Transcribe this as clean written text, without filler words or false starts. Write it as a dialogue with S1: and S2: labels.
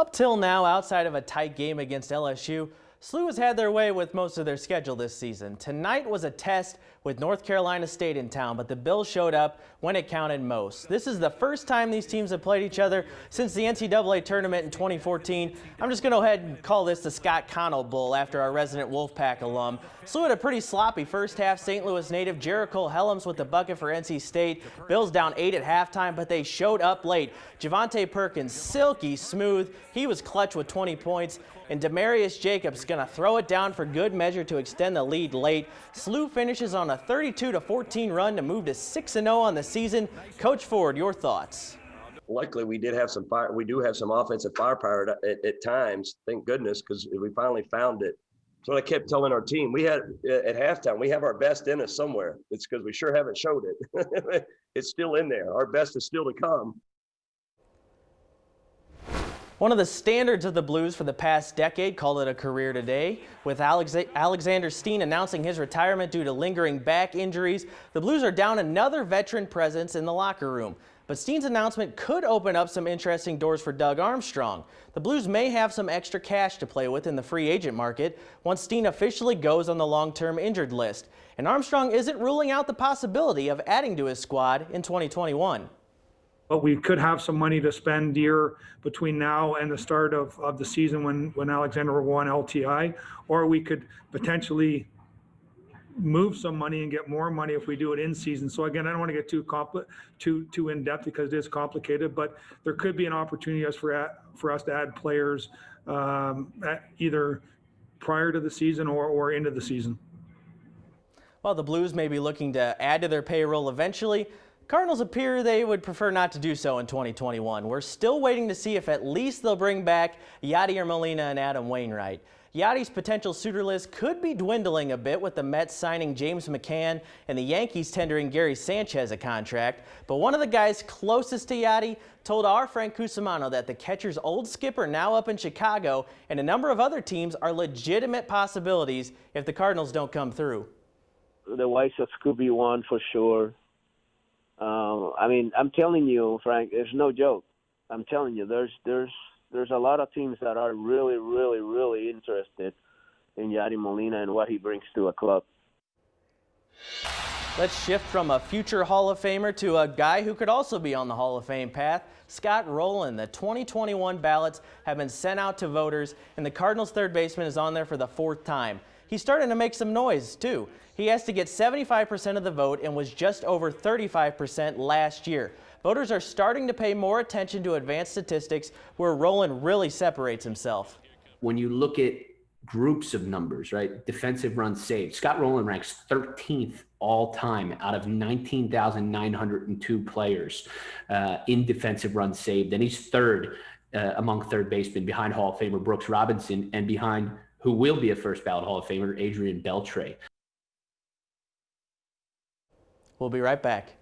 S1: Up till now, outside of a tight game against LSU, SLU has had their way with most of their schedule this season. Tonight was a test with North Carolina State in town, but the Bills showed up when it counted most. This is the first time these teams have played each other since the NCAA tournament in 2014. I'm just going to go ahead and call this the Scott Connell Bowl after our resident Wolfpack alum. SLU had a pretty sloppy first half. St. Louis native Jericho Helms with the bucket for NC State. Bills down 8 at halftime, but they showed up late. Javante Perkins, silky smooth. He was clutch with 20 points. And Demarius Jacobs going to throw it down for good measure to extend the lead late. SLU finishes on a 32-14 run to move to 6-0 on the season. Coach Ford, your thoughts?
S2: Luckily, we did have some fire. We do have some offensive firepower at times. Thank goodness, because we finally found it. So I kept telling our team, we had at halftime, we have our best in us somewhere. It's because we sure haven't showed it. It's still in there. Our best is still to come.
S1: One of the standards of the Blues for the past decade called it a career today. With Alexander Steen announcing his retirement due to lingering back injuries, the Blues are down another veteran presence in the locker room. But Steen's announcement could open up some interesting doors for Doug Armstrong. The Blues may have some extra cash to play with in the free agent market once Steen officially goes on the long-term injured list. And Armstrong isn't ruling out the possibility of adding to his squad in 2021.
S3: But we could have some money to spend here between now and the start of the season when Alexander will go on LTI, or we could potentially move some money and get more money if we do it in season. So again, I don't want to get too in depth because it is complicated, but there could be an opportunity for us to add players either prior to the season or into the season.
S1: While the Blues may be looking to add to their payroll eventually, Cardinals appear they would prefer not to do so in 2021. We're still waiting to see if at least they'll bring back Yadier Molina and Adam Wainwright. Yadi's potential suitor list could be dwindling a bit with the Mets signing James McCann and the Yankees tendering Gary Sanchez a contract. But one of the guys closest to Yadi told our Frank Cusimano that the catcher's old skipper now up in Chicago and a number of other teams are legitimate possibilities if the Cardinals don't come through.
S4: The White Sox could be one for sure. I mean, I'm telling you, Frank, there's no joke. I'm telling you, there's a lot of teams that are really, really, really interested in Yadier Molina and what he brings to a club.
S1: Let's shift from a future Hall of Famer to a guy who could also be on the Hall of Fame path, Scott Rowland. The 2021 ballots have been sent out to voters, and the Cardinals' third baseman is on there for the 4th time. He's starting to make some noise, too. He has to get 75% of the vote and was just over 35% last year. Voters are starting to pay more attention to advanced statistics where Rowland really separates himself.
S5: When you look at groups of numbers, right, defensive runs saved, Scott Rowland ranks 13th all time out of 19,902 players in defensive runs saved. And he's third among third basemen behind Hall of Famer Brooks Robinson and behind who will be a first ballot Hall of Famer, Adrian Beltre.
S1: We'll be right back.